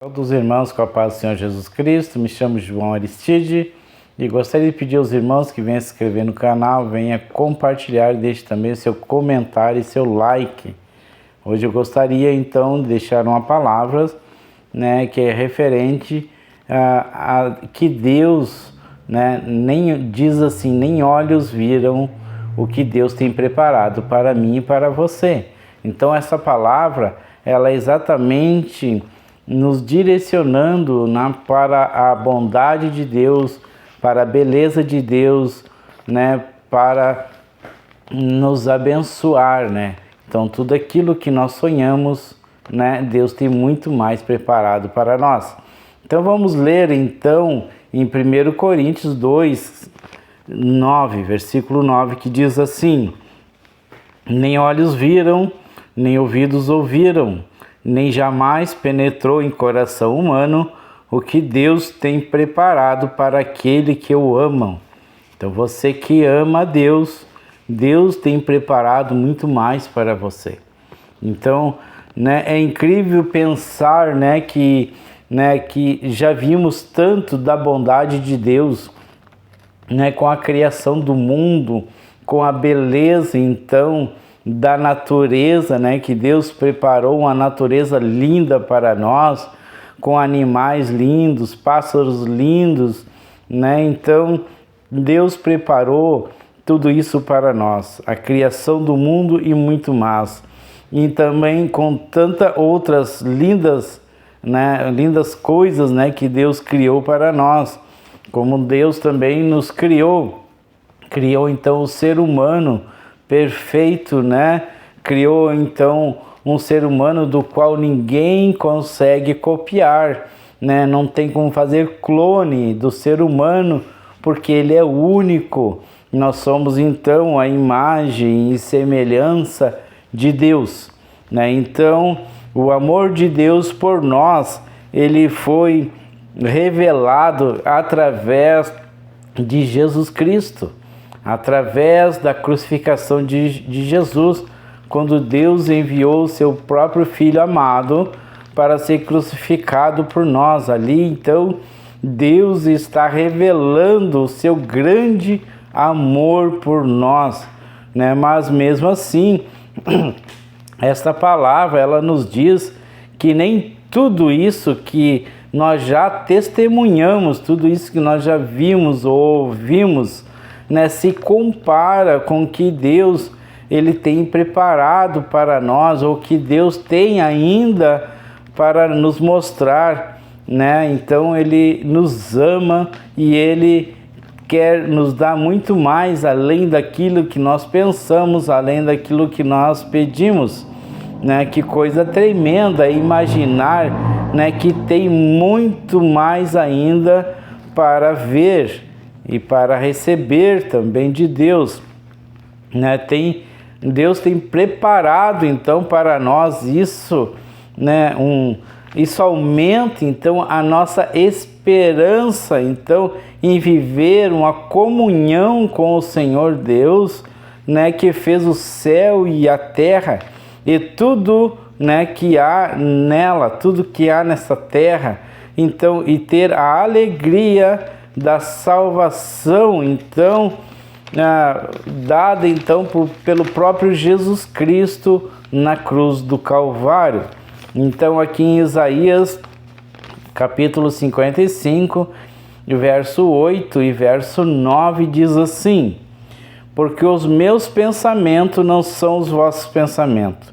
Todos os irmãos, com a paz do Senhor Jesus Cristo, me chamo João Aristide e gostaria de pedir aos irmãos que venham se inscrever no canal, venha compartilhar e deixe também o seu comentário e seu like. Hoje eu gostaria então de deixar uma palavra, que é referente a que Deus, nem diz assim, nem olhos viram o que Deus tem preparado para mim e para você. Então essa palavra, ela é exatamente nos direcionando para a bondade de Deus, para a beleza de Deus, para nos abençoar, Então tudo aquilo que nós sonhamos, Deus tem muito mais preparado para nós. Então vamos ler então em 1 Coríntios 2, 9, versículo 9, que diz assim: nem olhos viram, nem ouvidos ouviram, nem jamais penetrou em coração humano o que Deus tem preparado para aquele que o amam. Então você que ama a Deus, Deus tem preparado muito mais para você. Então, é incrível pensar, que já vimos tanto da bondade de Deus, com a criação do mundo, com a beleza, então, da natureza, que Deus preparou uma natureza linda para nós, com animais lindos, pássaros lindos, Então, Deus preparou tudo isso para nós, a criação do mundo e muito mais. E também com tantas outras lindas, lindas coisas, que Deus criou para nós, como Deus também nos criou então o ser humano perfeito, Criou então um ser humano do qual ninguém consegue copiar, Não tem como fazer clone do ser humano, porque ele é único. Nós somos então a imagem e semelhança de Deus, Então, o amor de Deus por nós, ele foi revelado através de Jesus Cristo. Através da crucificação de Jesus, quando Deus enviou o seu próprio Filho amado para ser crucificado por nós. Ali, então, Deus está revelando o seu grande amor por nós, Mas mesmo assim, esta palavra, ela nos diz que nem tudo isso que nós já testemunhamos, tudo isso que nós já vimos ou ouvimos, se compara com o que Deus ele tem preparado para nós, ou que Deus tem ainda para nos mostrar, Então ele nos ama e ele quer nos dar muito mais, além daquilo que nós pensamos, além daquilo que nós pedimos, Que coisa tremenda imaginar, que tem muito mais ainda para ver e para receber também de Deus, Deus tem preparado então para nós isso, isso aumenta então a nossa esperança então em viver uma comunhão com o Senhor Deus, que fez o céu e a terra e tudo, que há nela, tudo que há nessa terra, então, e ter a alegria da salvação, então, dada então pelo próprio Jesus Cristo na cruz do Calvário. Então aqui em Isaías, capítulo 55, verso 8 e verso 9 diz assim: porque os meus pensamentos não são os vossos pensamentos,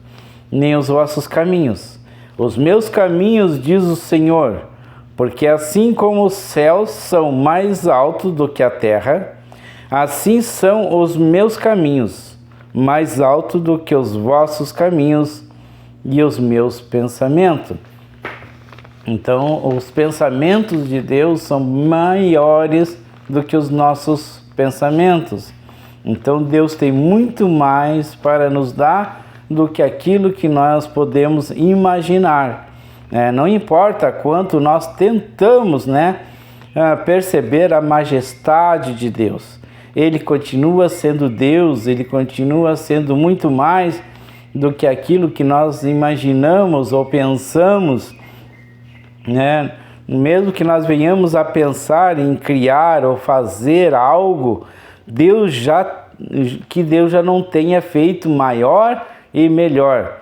nem os vossos caminhos. Os meus caminhos, diz o Senhor, porque assim como os céus são mais altos do que a terra, assim são os meus caminhos, mais altos do que os vossos caminhos e os meus pensamentos. Então, os pensamentos de Deus são maiores do que os nossos pensamentos. Então, Deus tem muito mais para nos dar do que aquilo que nós podemos imaginar. Não importa quanto nós tentamos, perceber a majestade de Deus. Ele continua sendo Deus, ele continua sendo muito mais do que aquilo que nós imaginamos ou pensamos, né? Mesmo que nós venhamos a pensar em criar ou fazer algo, Deus já não tenha feito maior e melhor.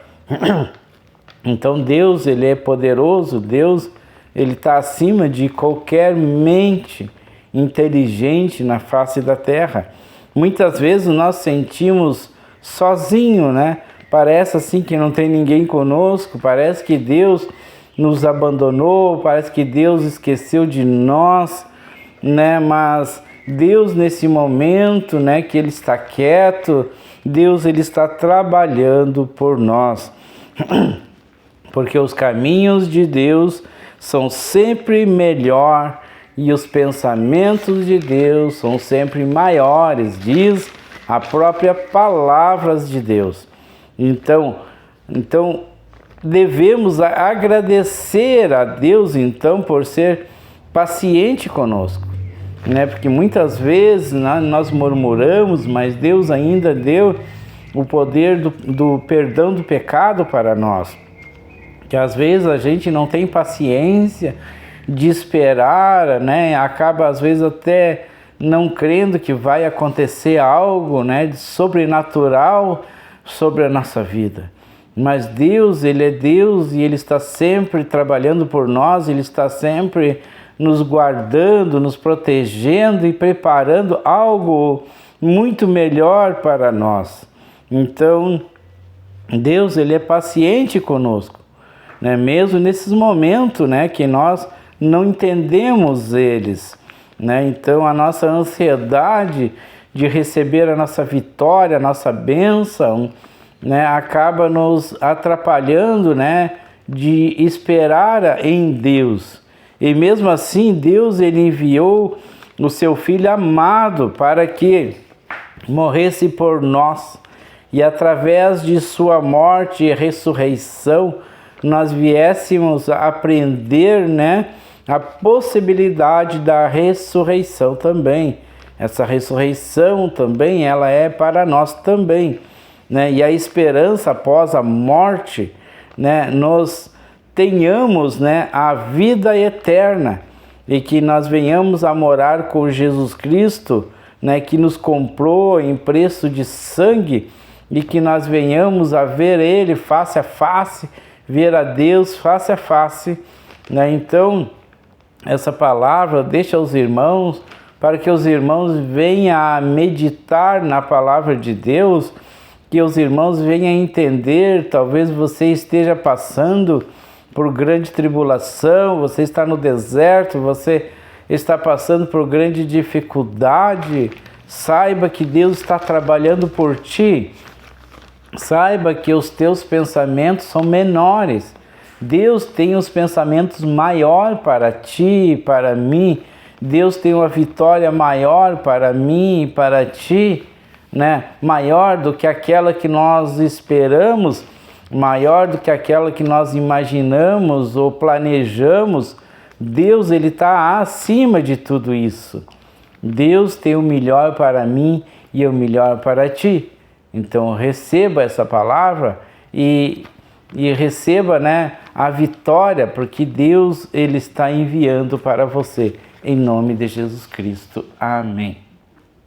Então Deus, Ele é poderoso, Deus, Ele está acima de qualquer mente inteligente na face da terra. Muitas vezes nós sentimos sozinho, né? Parece assim que não tem ninguém conosco, parece que Deus nos abandonou, parece que Deus esqueceu de nós, né? Mas Deus, nesse momento, né, que Ele está quieto, Deus, Ele está trabalhando por nós. Porque os caminhos de Deus são sempre melhor e os pensamentos de Deus são sempre maiores, diz a própria palavra de Deus. Então devemos agradecer a Deus, então, por ser paciente conosco, né? Porque muitas vezes nós murmuramos, mas Deus ainda deu o poder do perdão do pecado para nós. Que às vezes a gente não tem paciência de esperar, né? Acaba às vezes até não crendo que vai acontecer algo, né, de sobrenatural sobre a nossa vida. Mas Deus, Ele é Deus e Ele está sempre trabalhando por nós, Ele está sempre nos guardando, nos protegendo e preparando algo muito melhor para nós. Então, Deus, Ele é paciente conosco, né? Mesmo nesses momentos, né, que nós não entendemos eles, né? Então, a nossa ansiedade de receber a nossa vitória, a nossa bênção, né, acaba nos atrapalhando, né, de esperar em Deus. E mesmo assim, Deus, Ele enviou o seu Filho amado para que morresse por nós. E através de sua morte e ressurreição, nós viéssemos a aprender, né, a possibilidade da ressurreição também. Essa ressurreição também, ela é para nós também, né? E a esperança após a morte, né, nós tenhamos, né, a vida eterna e que nós venhamos a morar com Jesus Cristo, né, que nos comprou em preço de sangue, e que nós venhamos a ver Ele face a face, ver a Deus face a face, né? Então, essa palavra deixa aos irmãos, para que os irmãos venham a meditar na palavra de Deus, que os irmãos venham a entender. Talvez você esteja passando por grande tribulação, você está no deserto, você está passando por grande dificuldade. Saiba que Deus está trabalhando por ti. Saiba que os teus pensamentos são menores. Deus tem os pensamentos maiores para ti e para mim. Deus tem uma vitória maior para mim e para ti, né? Maior do que aquela que nós esperamos, maior do que aquela que nós imaginamos ou planejamos. Deus, Ele está acima de tudo isso. Deus tem o melhor para mim e o melhor para ti. Então receba essa palavra e receba, né, a vitória, porque Deus, Ele está enviando para você. Em nome de Jesus Cristo. Amém.